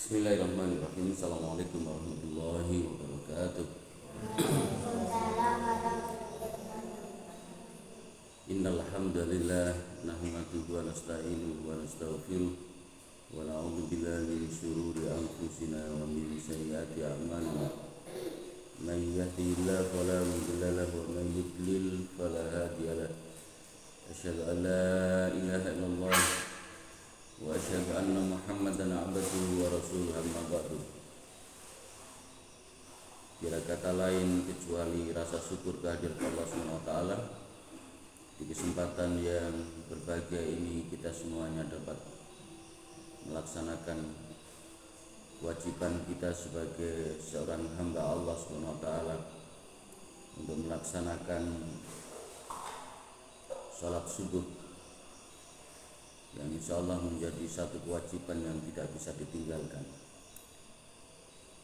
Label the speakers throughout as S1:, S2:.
S1: Bismillahirrahmanirrahim. Assalamualaikum warahmatullahi wabarakatuh. Innal hamdalillah nahmaduhu wa nasta'inuhu wa nastaghfiruh wa na'udzu billahi min shururi anfusina wa min sayyiati a'malina. May yahdihillahu fala mudilla lahu wa may yudlil fala hadiya lahu. Asyhadu an la ilaha illallah wa asyhadu anna Muhammadan abduhu wa rasuluhu amma ba'du. Tiada kata lain kecuali rasa syukur kehadirat Allah Subhanahu wa taala. Di kesempatan yang berbahagia ini kita semuanya dapat melaksanakan kewajiban kita sebagai seorang hamba Allah Subhanahu wa taala untuk melaksanakan salat subuh yang insya Allah menjadi satu kewajiban yang tidak bisa ditinggalkan.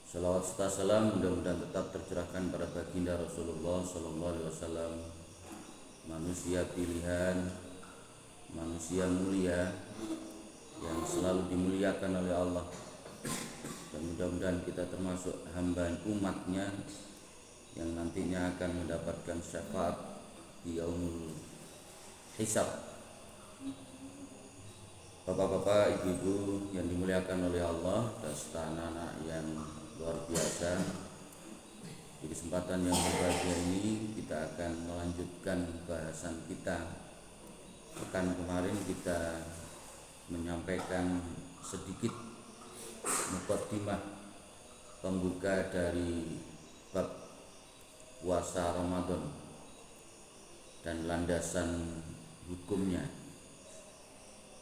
S1: Salawat serta salam mudah-mudahan tetap tercurahkan pada baginda Rasulullah Sallallahu Alaihi Wasallam, manusia pilihan, manusia mulia yang selalu dimuliakan oleh Allah, dan mudah-mudahan kita termasuk hamba umatnya yang nantinya akan mendapatkan syafaat di yaumul hisab. Bapak-bapak, ibu-ibu yang dimuliakan oleh Allah dan serta anak-anak yang luar biasa, di kesempatan yang berbahagia ini kita akan melanjutkan bahasan kita. Pekan kemarin kita menyampaikan sedikit muqaddimah pembuka dari bab puasa Ramadan dan landasan hukumnya.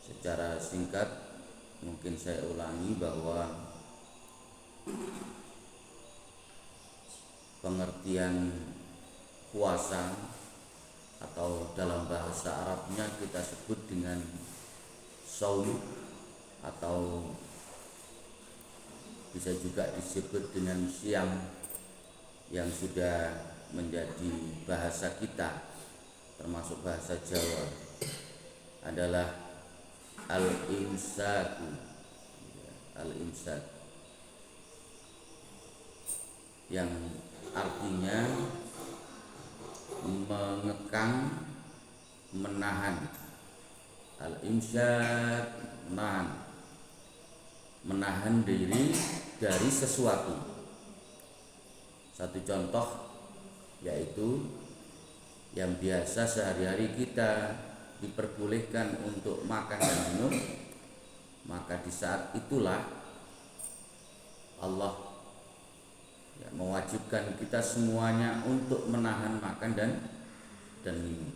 S1: Secara singkat mungkin saya ulangi bahwa pengertian puasa atau dalam bahasa Arabnya kita sebut dengan shaum, atau bisa juga disebut dengan siam, yang sudah menjadi bahasa kita termasuk bahasa Jawa, adalah al-imsak, yang artinya mengekang, menahan. Al-imsak, menahan diri dari sesuatu. Satu contoh yaitu yang biasa sehari-hari kita diperbolehkan untuk makan dan minum, maka di saat itulah Allah mewajibkan kita semuanya untuk menahan makan dan minum,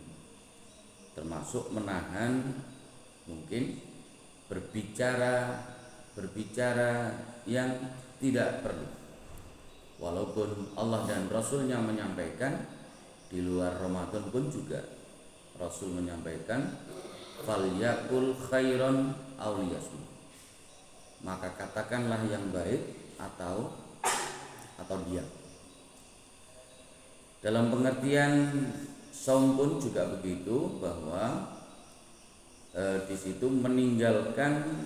S1: termasuk menahan mungkin berbicara yang tidak perlu. Walaupun Allah dan Rasulnya menyampaikan, di luar Ramadan pun juga Rasul menyampaikan falyakul khairon aw liyasmut, maka katakanlah yang baik atau diam. Dalam pengertian saum pun juga begitu, bahwa di situ meninggalkan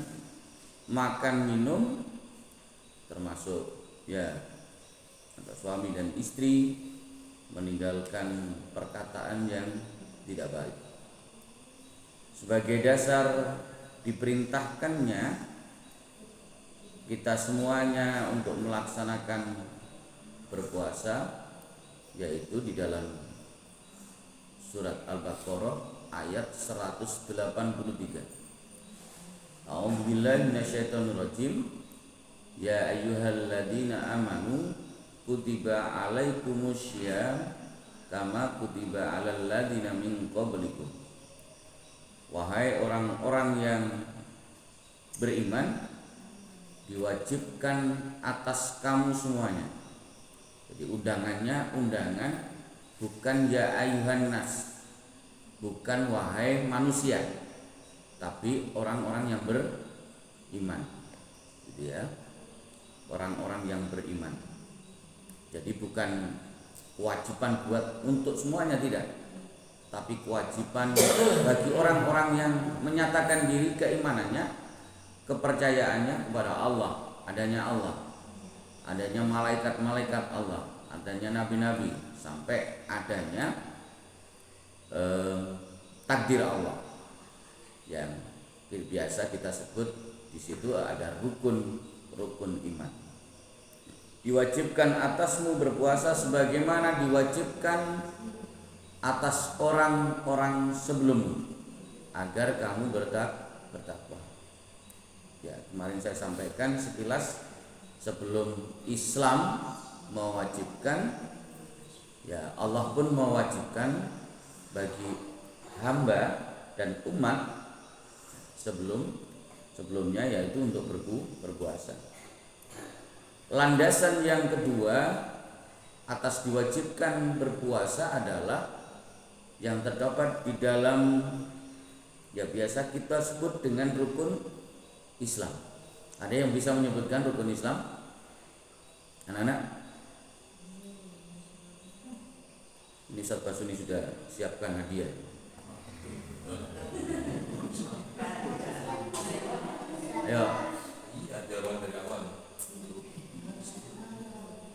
S1: makan minum, termasuk antara suami dan istri, meninggalkan perkataan yang tidak baik. Sebagai dasar diperintahkannya kita semuanya untuk melaksanakan berpuasa, yaitu di dalam surat Al-Baqarah ayat 183. A'udzubillahi minasyaitonirrajim. Ya ayyuhalladzina amanu kutiba alaikumussyiyam kama kutiba alal ladzina min qablikum. Wahai orang-orang yang beriman, diwajibkan atas kamu semuanya. Jadi undangan bukan ya ayuhan nas, bukan wahai manusia, tapi orang-orang yang beriman, gitu ya, orang-orang yang beriman. Jadi bukan kewajiban buat untuk semuanya, tidak, tapi kewajiban bagi orang-orang yang menyatakan diri keimanannya, kepercayaannya kepada Allah adanya Allah, adanya malaikat-malaikat Allah, adanya nabi-nabi, sampai adanya takdir Allah yang biasa kita sebut di situ ada rukun iman. Diwajibkan atasmu berpuasa sebagaimana diwajibkan atas orang-orang sebelummu agar kamu bertakwa. Ya, kemarin saya sampaikan sekilas sebelum Islam mewajibkan, ya Allah pun mewajibkan bagi hamba dan umat sebelumnya, yaitu untuk berpuasa. Landasan yang kedua atas diwajibkan berpuasa adalah yang terdapat di dalam, ya biasa kita sebut dengan rukun Islam. Ada yang bisa menyebutkan rukun Islam? Anak-anak? Ini Ustaz Basuni sudah siapkan hadiah. Ayo.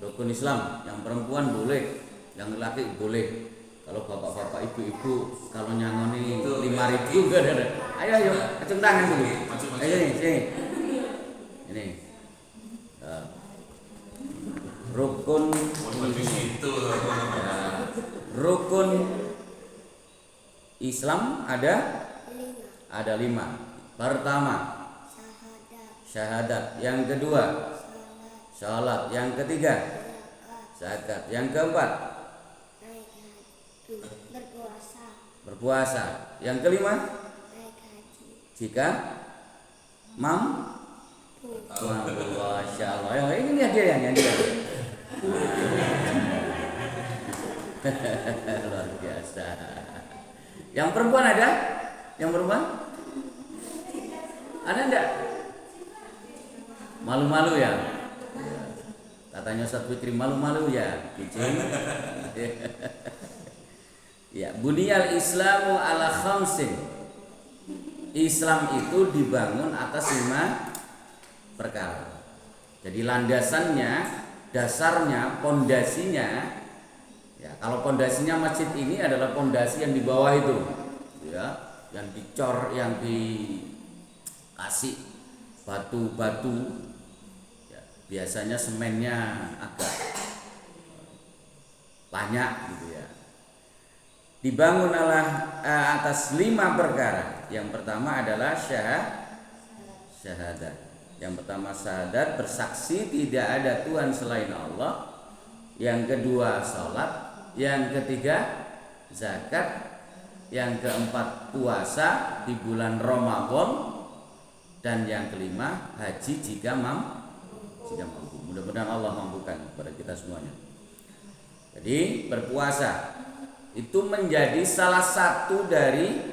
S1: Rukun Islam, yang perempuan boleh, yang laki boleh. Kalau bapak-bapak, ibu-ibu, kalau nyangoni 5.000 enggak ada. Ayo, acung tangan dulu. Ayo sini. Ini. Rukun rukun Islam ada 5. Pertama, syahadat. Yang kedua, salat. Yang ketiga, zakat. Yang keempat, berpuasa. Yang kelima, jika mampu. Masya Allah. Ini hadiahnya dia. Luar biasa. Yang perempuan ada? Yang perempuan? Ada enggak? Malu-malu ya? Katanya Ustaz Fikri malu-malu ya? Kucing. Ya, buniyal Islamu ala khamsin. Islam itu dibangun atas 5 perkara. Jadi landasannya, dasarnya, pondasinya, ya kalau pondasinya masjid ini adalah pondasi yang di bawah itu, ya, yang dicor, yang dikasih batu-batu, ya, biasanya semennya agak banyak gitu ya. Dibangun atas 5 perkara. Yang pertama adalah syahadat. Yang pertama syahadat, bersaksi tidak ada Tuhan selain Allah. Yang kedua salat. Yang ketiga zakat. Yang keempat puasa di bulan Ramadan. Dan yang kelima haji jika mampu. Mudah-mudahan Allah mampukan kepada kita semuanya. Jadi berpuasa itu menjadi salah satu dari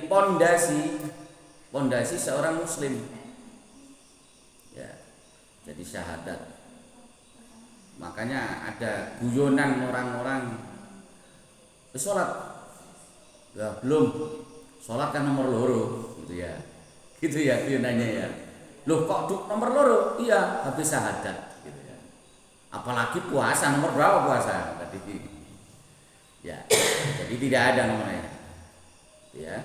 S1: pondasi seorang muslim. Ya, jadi syahadat. Makanya ada guyonan orang-orang sholat, ya belum sholat kan nomor loro, gitu ya guyonannya ya. Loh kok nomor loro? Iya, habis syahadat, gitu ya. Apalagi puasa, nomor berapa puasa tadi? Ya, jadi tidak ada nomornya. Ya,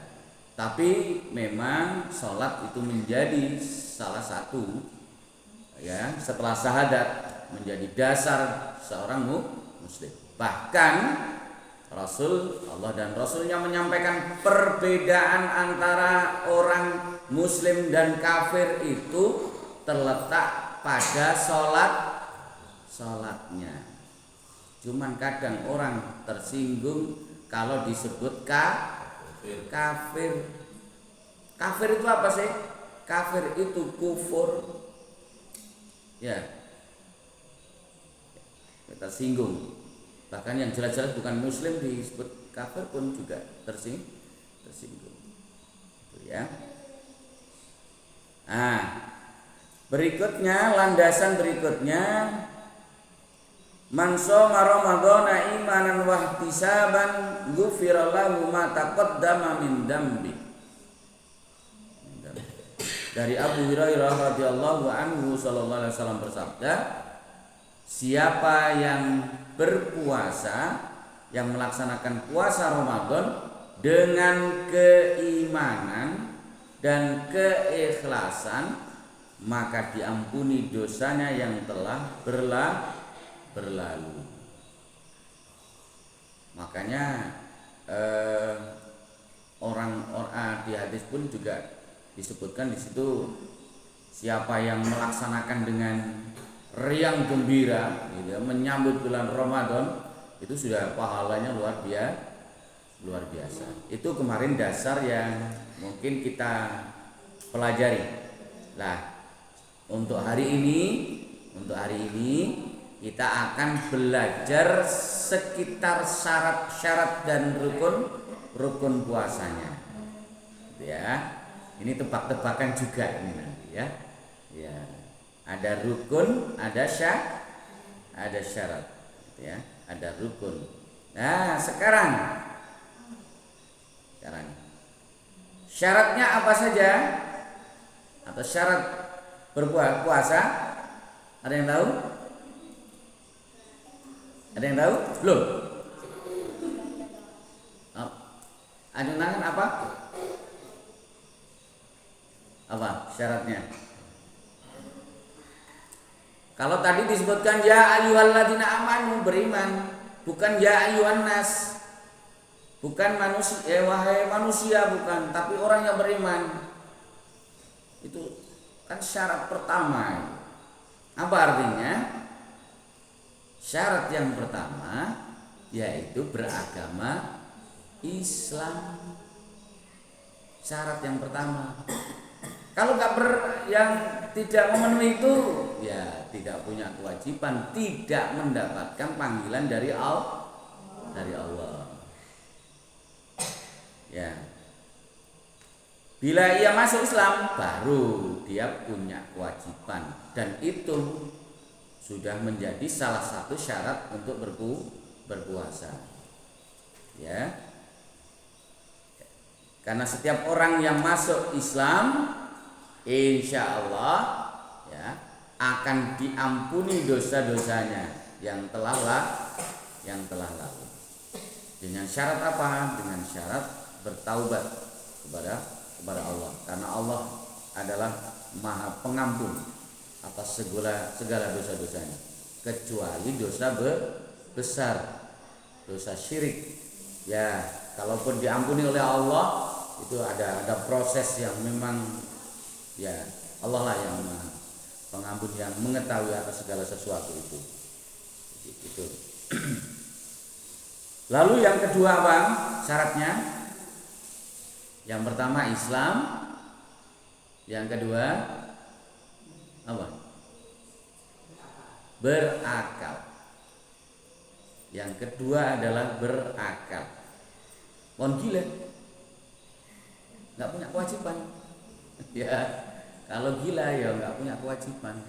S1: tapi memang sholat itu menjadi salah satu, ya, setelah syahadat menjadi dasar seorang muslim. Bahkan Allah dan Rasulnya menyampaikan perbedaan antara orang muslim dan kafir itu terletak pada sholatnya. Cuman kadang orang tersinggung kalau disebut kafir. Kafir itu apa sih? Kafir itu kufur. Ya. Kita singgung. Bahkan yang jelas-jelas bukan muslim disebut kafir pun juga tersinggung. Itu ya. Nah, berikutnya, landasan berikutnya, man shoma ramadhana imanan wa ihtisaban ghufira lahu ma taqaddama min dambi. Dari Abu Hurairah radhiyallahu anhu sallallahu alaihi wasallam bersabda, siapa yang berpuasa, yang melaksanakan puasa Ramadan dengan keimanan dan keikhlasan, maka diampuni dosanya yang telah berlalu. Makanya orang di hadis pun juga disebutkan di situ, siapa yang melaksanakan dengan riang gembira gitu, menyambut bulan Ramadan, itu sudah pahalanya luar biasa. Itu kemarin dasar yang mungkin kita pelajari. Nah, untuk hari ini kita akan belajar sekitar syarat-syarat dan rukun puasanya. Gitu ya. Ini tebak-tebakan juga ini nanti ya. Ya. Ada rukun, ada syarat, gitu ya. Ada rukun. Nah, sekarang syaratnya apa saja? Atau syarat berpuasa? Ada yang tahu? Ada yang tahu? Belum? Ajeng tangan apa? Apa syaratnya? Kalau tadi disebutkan ya ayyuhalladzina amanu, beriman, bukan ya ayyuhan nas. Bukan manusia, wahai manusia, bukan, tapi orang yang beriman. Itu kan syarat pertama. Apa artinya? Syarat yang pertama yaitu beragama Islam. Syarat yang pertama. Kalau yang tidak memenuhi itu, ya tidak punya kewajiban, tidak mendapatkan panggilan dari Allah. Ya. Bila ia masuk Islam, baru dia punya kewajiban, dan itu sudah menjadi salah satu syarat untuk berpuasa. Ya. Karena setiap orang yang masuk Islam, insya Allah ya akan diampuni dosa-dosanya yang telah lalu. Dengan syarat apa? Dengan syarat bertaubat kepada Allah. Karena Allah adalah Maha Pengampun atas segala dosa-dosanya, kecuali dosa besar, dosa syirik. Ya, kalaupun diampuni oleh Allah, itu ada proses yang memang ya Allah lah yang Maha Pengampun, yang mengetahui atas segala sesuatu itu. Gitu. Lalu yang kedua apa syaratnya? Yang pertama Islam, yang kedua apa? Berakal. Yang kedua adalah berakal. Mohon gila, nggak punya kewajiban. Ya, kalau gila ya nggak punya kewajiban.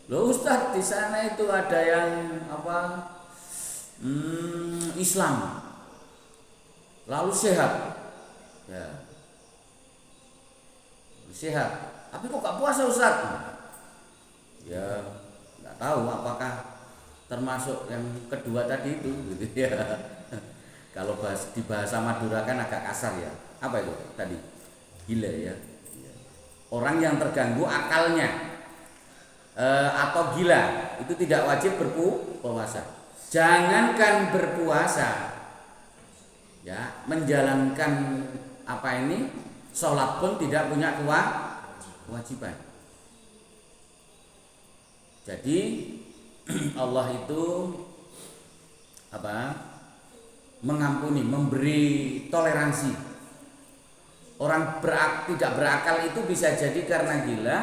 S1: Loh Ustadz, di sana itu ada yang apa? Islam, lalu sehat, ya, sehat. Tapi kok gak puasa Ustadz? Ya, nggak tahu apakah termasuk yang kedua tadi itu, gitu ya. Kalau di bahasa Madura kan agak kasar ya. Apa itu tadi? Gila ya. Orang yang terganggu akalnya atau gila itu tidak wajib berpuasa. Jangankan berpuasa, ya, menjalankan sholat pun tidak punya kewajiban. Jadi Allah itu mengampuni, memberi toleransi. Orang tidak berakal itu bisa jadi karena gila,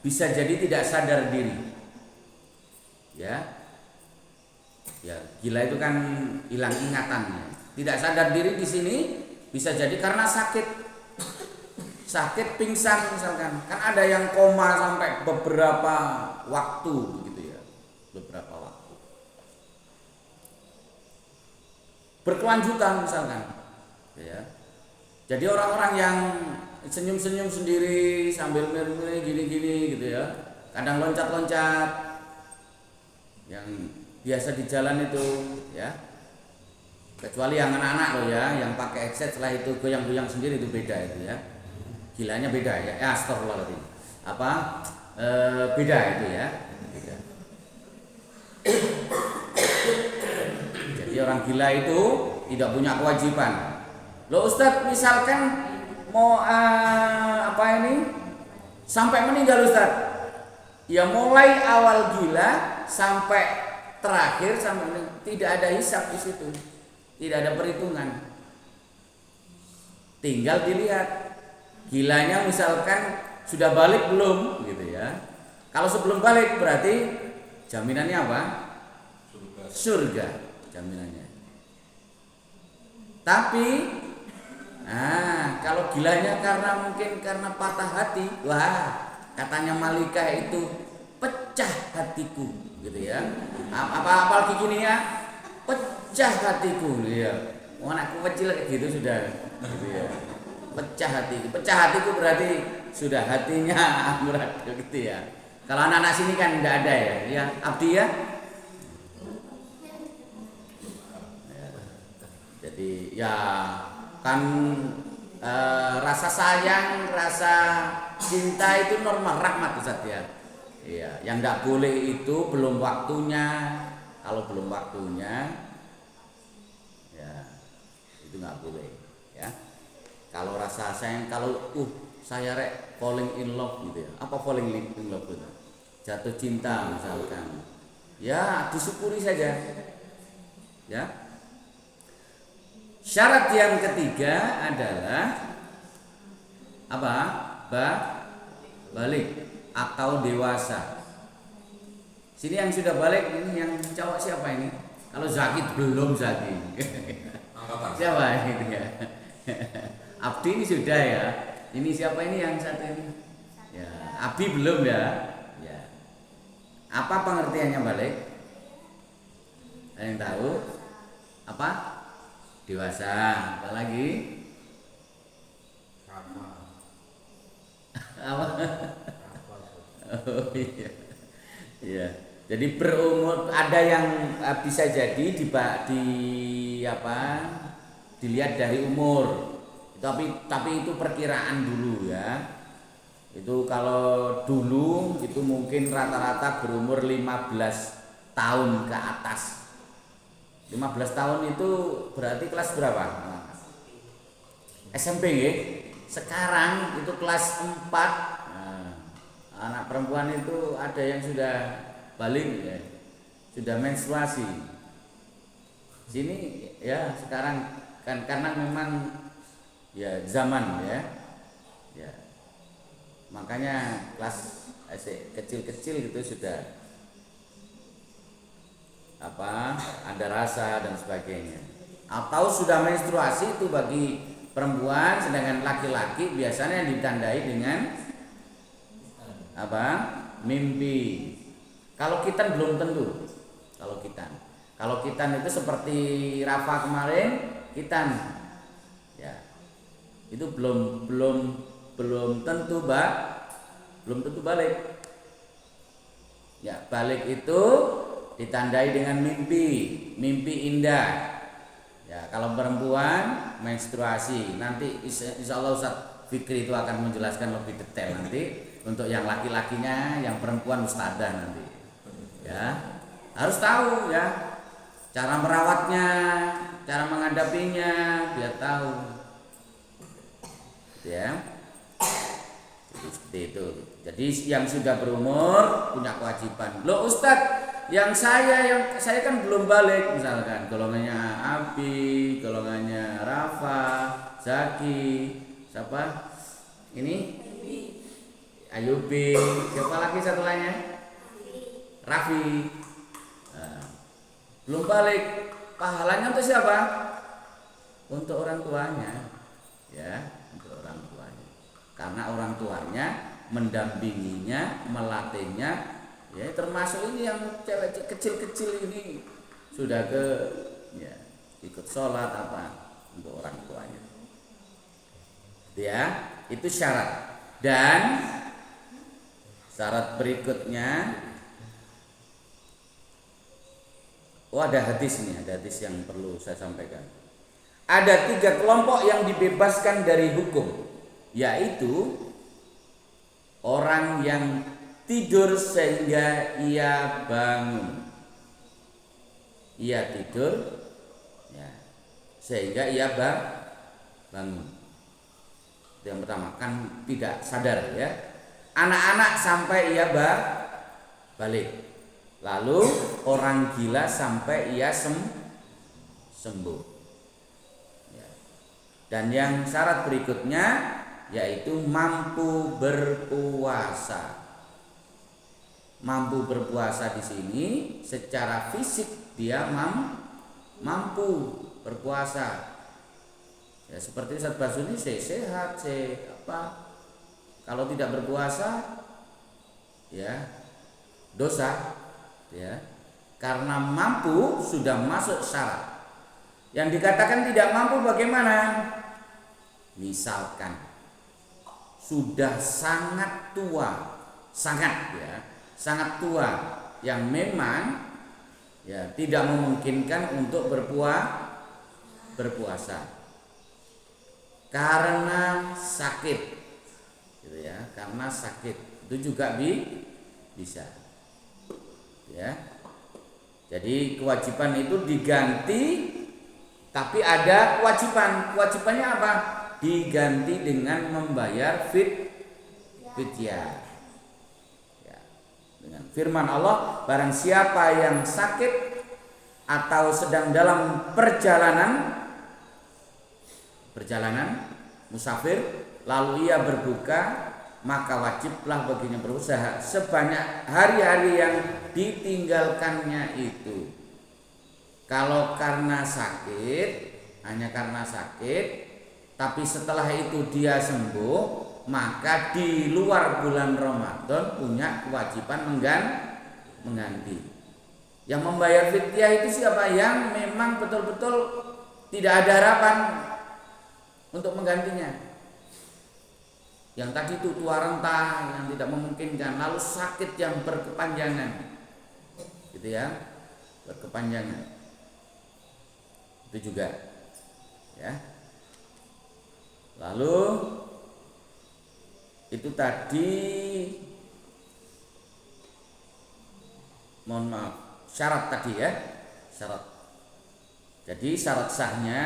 S1: bisa jadi tidak sadar diri. Ya, gila itu kan hilang ingatannya. Tidak sadar diri di sini bisa jadi karena sakit pingsan misalkan. Kan ada yang koma sampai beberapa waktu begitu ya. Beberapa waktu. Berkelanjutan misalkan. Ya. Jadi orang-orang yang senyum-senyum sendiri sambil milih gini-gini gitu ya, kadang loncat-loncat, yang biasa di jalan itu ya, kecuali yang anak-anak loh ya, yang pakai headset setelah itu goyang-goyang sendiri itu beda itu ya, gilanya beda ya, astagfirullahaladzim, beda itu ya, beda. Jadi orang gila itu tidak punya kewajiban. Loh Ustadz, misalkan mau sampai meninggal Ustadz, ya mulai awal gila sampai terakhir sampai tidak ada hisab di situ, tidak ada perhitungan. Tinggal dilihat gilanya misalkan sudah balik belum gitu ya. Kalau sebelum balik berarti jaminannya apa? Surga jaminannya. Tapi kalau gilanya mungkin karena patah hati, wah katanya Malika itu pecah hatiku gitu ya. Apalagi gini ya, pecah hatiku ya. Anakku kecil kayak gitu sudah gitu ya. Pecah hatiku berarti sudah hatinya amburadul gitu ya. Kalau anak-anak sini kan enggak ada ya. Ya, Abdi ya. Jadi ya kan rasa sayang, rasa cinta itu normal, rahmat Ustaz ya. Iya, yang enggak boleh itu belum waktunya. Kalau belum waktunya ya itu enggak boleh ya. Kalau rasa sayang, kalau saya falling in love gitu ya. Apa falling in love itu? Jatuh cinta misalkan. Ya, disyukuri saja. Ya. Syarat yang ketiga adalah apa? Balik atau dewasa. Sini yang sudah balik, ini yang cowok siapa ini? Kalau Zaki belum Zaki. Siapa ini ya? Abdi ini sudah ya. Ini siapa ini yang satu ini? Ya, Abi belum ya. Ya. Apa pengertiannya balik? Ada yang tahu? Apa? Dewasa. Apa lagi? Apa? Oh iya. Iya. Jadi berumur, ada yang bisa jadi dilihat dari umur. Tapi itu perkiraan dulu ya. Itu kalau dulu itu mungkin rata-rata berumur 15 tahun ke atas. 15 tahun itu berarti kelas berapa? SMP ya. Sekarang itu kelas 4. Nah, anak perempuan itu ada yang sudah balik ya. Sudah menstruasi. Sini ya sekarang kan karena memang ya zaman ya. Ya. Makanya kelas kecil-kecil gitu sudah ada rasa dan sebagainya. Atau sudah menstruasi itu bagi perempuan, sedangkan laki-laki biasanya ditandai dengan mimpi. Kalau kitan belum tentu. Kalau kitan itu seperti Rafa kemarin, kitan ya. Itu belum tentu, belum tentu balik. Ya, balik itu ditandai dengan mimpi indah. Ya, kalau perempuan menstruasi, nanti insya Allah Ustaz Fikri itu akan menjelaskan lebih detail nanti untuk yang laki-lakinya, yang perempuan ustadzah nanti. Ya, harus tahu ya cara merawatnya, cara menghadapinya, biar tahu. Ya, jadi seperti itu. Jadi yang sudah berumur punya kewajiban. Loh Ustadz, yang saya kan belum balik, misalkan golongannya Abi, golongannya Rafa, Zaki, siapa? Ini Ayubi, siapa lagi satu lainnya? Raffi. Nah, belum balik, pahalanya untuk siapa? Untuk orang tuanya, ya, untuk orang tuanya. Karena orang tuanya mendampinginya, melatihnya. Ya, termasuk ini yang cewek kecil-kecil ini sudah ikut sholat untuk orang tuanya. Ya, itu syarat. Dan syarat berikutnya, ada hadis nih, ada hadis yang perlu saya sampaikan. Ada 3 kelompok yang dibebaskan dari hukum, yaitu orang yang tidur sehingga ia bangun. Ia tidur ya, sehingga ia bangun. Yang pertama kan tidak sadar ya. Anak-anak sampai ia balik. Lalu orang gila sampai ia sembuh. Ya. Dan yang syarat berikutnya yaitu mampu berpuasa. Mampu berpuasa di sini secara fisik dia mampu berpuasa. Ya seperti Ustaz Basuni sehat, kalau tidak berpuasa ya dosa ya. Karena mampu sudah masuk syarat. Yang dikatakan tidak mampu bagaimana? Misalkan sudah sangat tua, sangat tua yang memang ya tidak memungkinkan untuk berpuasa. Karena sakit gitu ya, karena sakit itu juga bisa ya. Jadi kewajiban itu diganti, tapi ada kewajibannya apa? Diganti dengan membayar fidyah ya. Dengan firman Allah, barang siapa yang sakit atau sedang dalam perjalanan musafir, lalu ia berbuka, maka wajiblah baginya berusaha sebanyak hari-hari yang ditinggalkannya itu. Kalau karena sakit, hanya karena sakit, tapi setelah itu dia sembuh, maka di luar bulan Ramadan punya kewajiban mengganti. Yang membayar fidyah itu siapa? Yang memang betul-betul tidak ada harapan untuk menggantinya. Yang tadi itu tua renta yang tidak memungkinkan, lalu sakit yang berkepanjangan, gitu ya, berkepanjangan. Itu juga, ya. Lalu itu tadi, mohon maaf, syarat tadi ya, syarat. Jadi syarat sahnya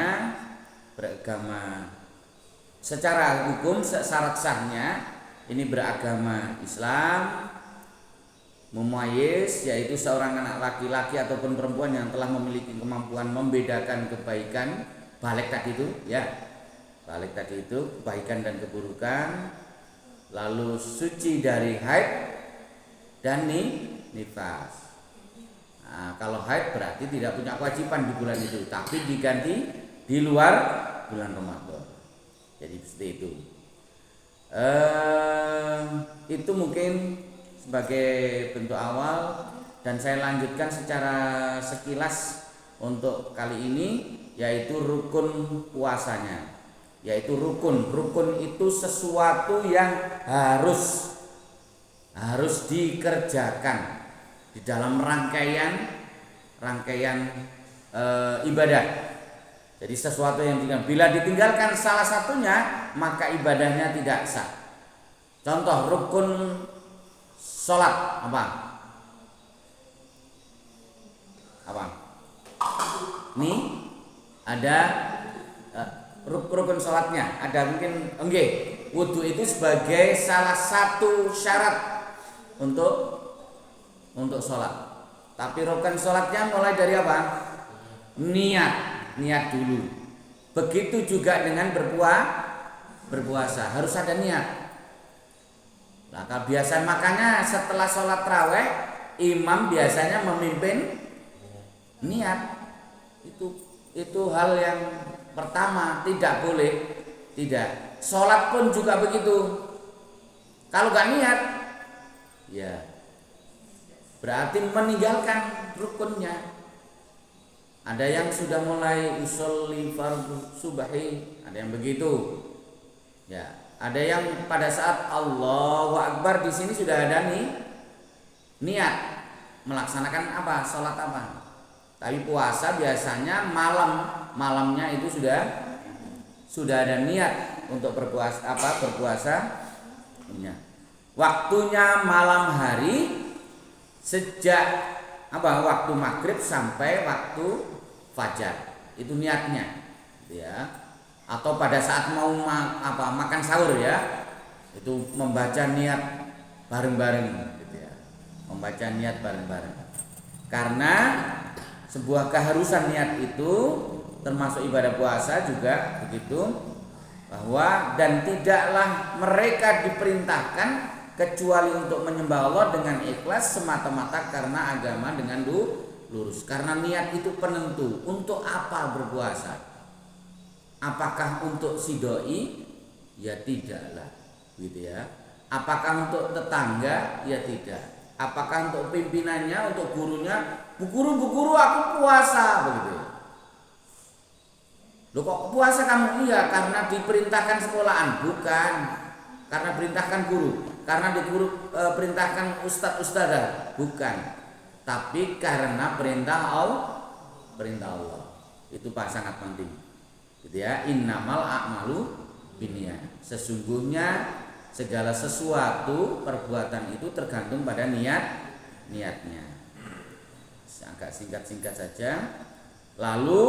S1: beragama secara hukum, syarat sahnya ini beragama Islam, mumayyiz, yaitu seorang anak laki-laki ataupun perempuan yang telah memiliki kemampuan membedakan kebaikan, balik tadi itu ya, balik tadi itu kebaikan dan keburukan, lalu suci dari haid dan nifas. Nah, kalau haid berarti tidak punya kewajiban di bulan itu, tapi diganti di luar bulan Ramadan. Jadi seperti itu. Itu mungkin sebagai bentuk awal, dan saya lanjutkan secara sekilas untuk kali ini, yaitu rukun puasanya. Yaitu rukun itu sesuatu yang harus dikerjakan di dalam rangkaian ibadah. Jadi sesuatu yang bila ditinggalkan salah satunya, maka ibadahnya tidak sah. Contoh rukun sholat apa? Nih ada rukun sholatnya. Ada mungkin wudhu itu sebagai salah satu syarat untuk sholat. Tapi rukun sholatnya mulai dari apa? Niat dulu. Begitu juga dengan berpuasa, harus ada niat. Nah, kebiasaan makanya setelah sholat tarawih, imam biasanya memimpin niat. Itu hal yang pertama, tidak boleh. Tidak. Sholat pun juga begitu. Kalau gak niat, ya berarti meninggalkan rukunnya. Ada yang sudah mulai usolli fardhu subahi, ada yang begitu.
S2: Ya, ada yang pada saat Allahu Akbar di sini sudah ada nih niat melaksanakan apa? Sholat apa? Tapi puasa biasanya malamnya itu sudah ada niat untuk berpuasa berpuasa. Waktunya malam hari sejak waktu maghrib sampai waktu fajar. Itu niatnya, ya. Atau pada saat mau makan sahur, ya. Itu membaca niat bareng-bareng gitu ya. Membaca niat bareng-bareng. Karena sebuah keharusan niat itu termasuk ibadah puasa juga begitu, bahwa dan tidaklah mereka diperintahkan kecuali untuk menyembah Allah dengan ikhlas semata-mata karena agama dengan lurus. Karena niat itu penentu untuk apa berpuasa. Apakah untuk si doi? Ya tidaklah, gitu ya. Apakah untuk tetangga? Ya tidak. Apakah untuk pimpinannya, untuk gurunya? Bu guru aku puasa, begitu. Loh kok puasa kamu? Iya, karena diperintahkan sekolahan, bukan. Karena perintahkan guru, karena perintahkan ustadzah, bukan. Tapi karena perintah Allah. Itu sangat penting. Gitu ya. Innamal a'malu binniyat. Sesungguhnya segala sesuatu perbuatan itu tergantung pada niatnya. Agak singkat-singkat saja. Lalu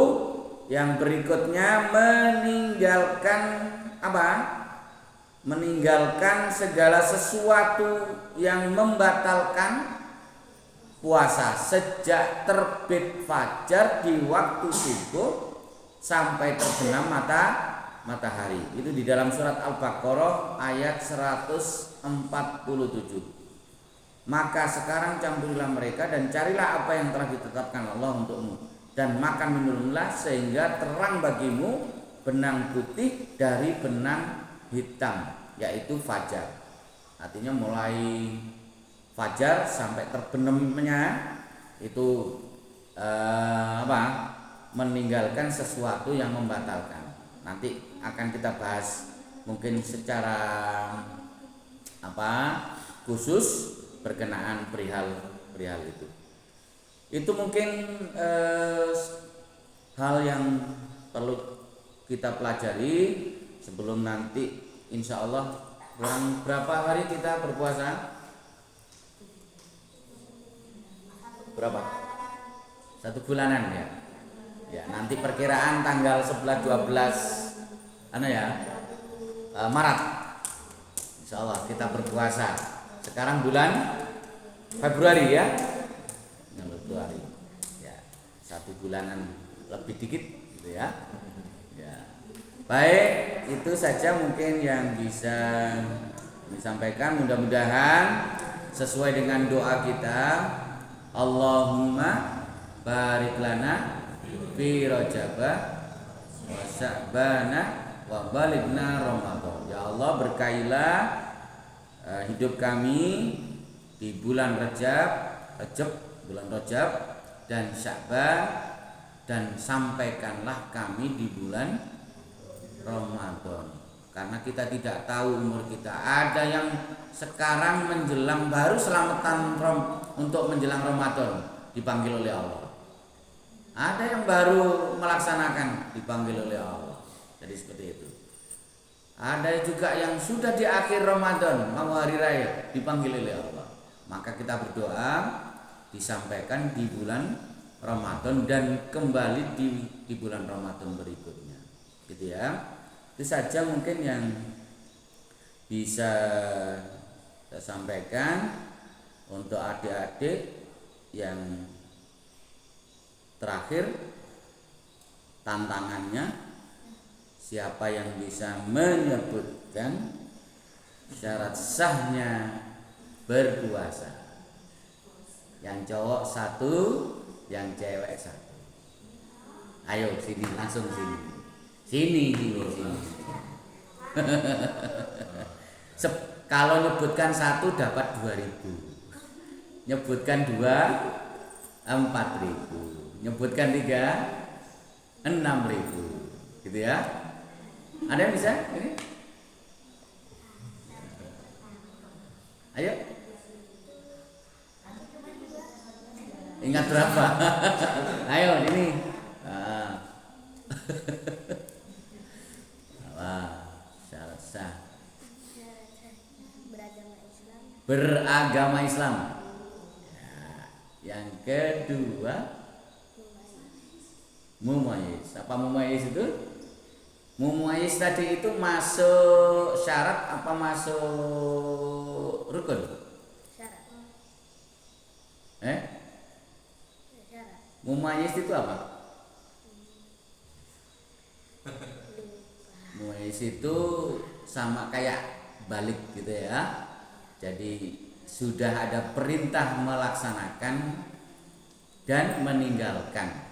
S2: yang berikutnya meninggalkan apa? Meninggalkan segala sesuatu yang membatalkan puasa sejak terbit fajar di waktu subuh sampai terbenam matahari. Itu di dalam surat Al-Baqarah ayat 147. Maka sekarang campurilah mereka dan carilah apa yang telah ditetapkan Allah untukmu, dan makan minumlah sehingga terang bagimu benang putih dari benang hitam, yaitu fajar. Artinya mulai fajar sampai terbenamnya itu meninggalkan sesuatu yang membatalkan. Nanti akan kita bahas mungkin secara khusus berkenaan perihal itu. Itu mungkin hal yang perlu kita pelajari sebelum nanti insya Allah berapa hari kita berpuasa? Berapa? 1 bulanan ya. Ya, nanti perkiraan tanggal 11 12 Maret. Insya Allah kita berpuasa. Sekarang bulan Februari ya. Februari. Ya, 1 bulanan lebih dikit gitu ya. Ya. Baik, itu saja mungkin yang bisa disampaikan. Mudah-mudahan sesuai dengan doa kita. Allahumma barik lana fi Rajabah wa Sya'bana wa balighna Ramadan. Ya Allah, berkailah hidup kami di bulan bulan Rajab dan Sya'ban, dan sampaikanlah kami di bulan Ramadan. Karena kita tidak tahu umur kita. Ada yang sekarang menjelang baru selamatan untuk menjelang Ramadan dipanggil oleh Allah. Ada yang baru melaksanakan dipanggil oleh Allah. Jadi seperti itu. Ada juga yang sudah di akhir Ramadan mau hari raya dipanggil oleh Allah. Maka kita berdoa disampaikan di bulan Ramadan dan kembali di bulan Ramadan berikutnya. Gitu ya. Itu saja mungkin yang bisa saya sampaikan untuk adik-adik. Yang terakhir tantangannya, siapa yang bisa menyebutkan syarat sahnya berpuasa. Yang cowok 1, yang cewek 1. Ayo sini, langsung sini. Sini. Kalau nyebutkan 1 dapat 2.000. Nyebutkan 2 4.000. Nyebutkan 3 6.000. Gitu ya. Ada yang bisa? Ini? Ayo. Ingat berapa? Ayo ini. Syarat sah. Beragama Islam. Yang kedua mumayyiz. Apa mumayyiz itu? Mumayyiz tadi itu masuk syarat apa masuk rukun?
S3: Syarat. Syarat.
S2: Mumayyiz itu apa? Mumayyiz itu sama kayak balik gitu ya. Jadi sudah ada perintah melaksanakan dan meninggalkan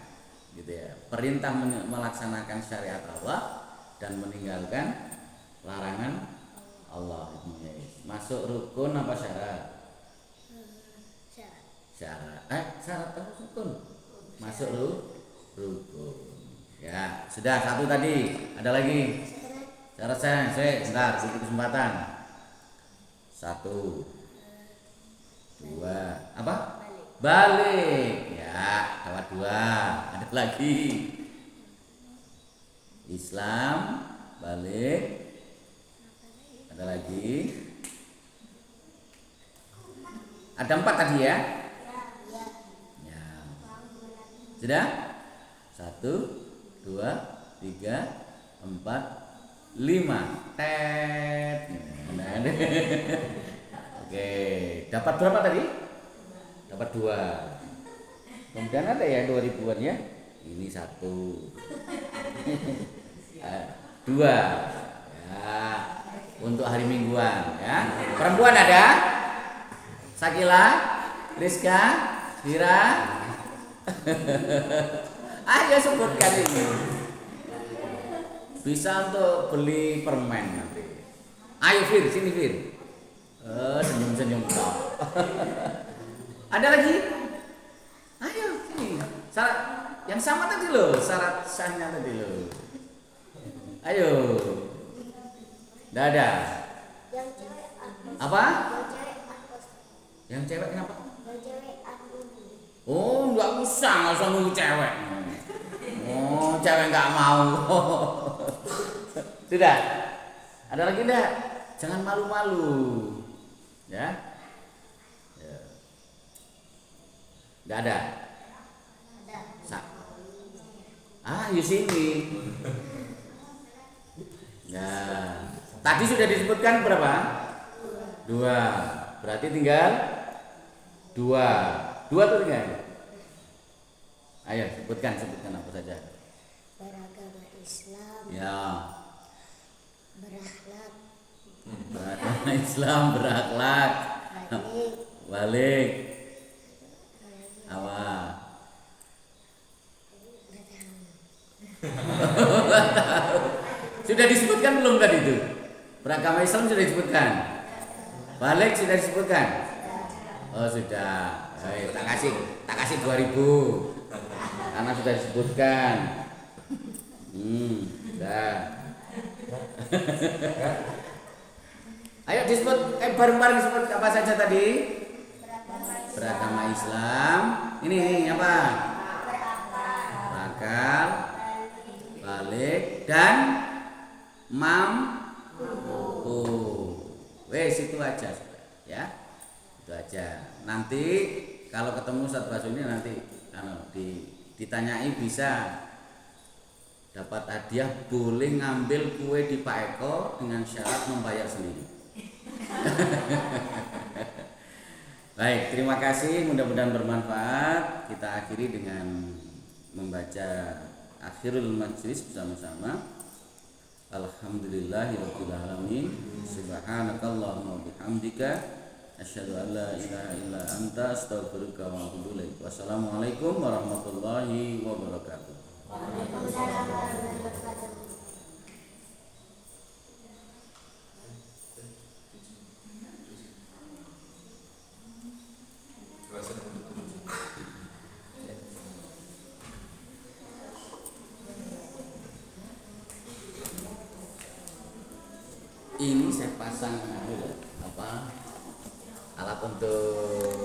S2: gitu ya. Perintah melaksanakan syariat Allah dan meninggalkan larangan Allah. Masuk rukun apa syarat?
S3: Syarat.
S2: Syarat atau rukun? Masuk rukun. Ya, sudah satu tadi. Ada lagi? Syarat saya sebentar, sedikit kesempatan. 1 2 apa? Balik. Ya, dapat 2. Ada lagi. Islam, balik. Ada lagi. Ada 4 tadi ya? Ya. Sudah? 1 2 3 4 5. Tet. Oke, dapat berapa tadi? Dapat 2. Kemudian ada ya 2000-an ya. Ini 1 2 ya, untuk hari mingguan ya. Perempuan ada? Sakila, Rizka, Dira. Ayo sebutkan ini. Bisa untuk beli permen nanti. Ayo Fir, sini Fir. Senyum-senyum kau. Ada lagi? Ayo sini. Syarat yang sama tadi loh, syarat sahnya tadi loh. Ayo. Nggak ada.
S3: Yang cewek
S2: Apa?
S3: Yang cewek
S2: Yang cewek kenapa?
S3: Yang cewek
S2: Oh, nggak usah nunggu cewek. Oh, cewek nggak mau. Sudah. Ada lagi enggak? Jangan malu-malu. Ya. Enggak ada. Ayo sini. Ya. Tadi sudah disebutkan berapa? 2. Berarti tinggal 2. 2 tuh tinggal. Ayo sebutkan apa saja.
S3: beragama Islam.
S2: Ya.
S3: Berakhlak.
S2: Beragama Islam, berakhlak. Balik. Apa? Sudah disebutkan belum tadi itu? Beragama Islam sudah disebutkan. Balik sudah disebutkan. Oh sudah. Tak kasih 2000 karena sudah disebutkan. Sudah. Ayo disebut bareng-bareng disebut apa saja tadi? Beragama Islam. Ini apa? Berakal, balik dan mampu. Wes itu aja ya. Itu aja. Nanti kalau ketemu Ustaz Basu ini nanti ditanyai bisa dapat hadiah, boleh ngambil kue di Pak Eko dengan syarat membayar sendiri. Baik, terima kasih, mudah-mudahan bermanfaat. Kita akhiri dengan membaca akhirul majlis bersama-sama. Alhamdulillahirabbil alamin. Subhanakallahumma bihamdika asyhadu an la ilaha illa anta astaghfiruka wa atubu ilaik. Wassalamualaikum warahmatullahi wabarakatuh. Ini saya pasang dulu apa alat untuk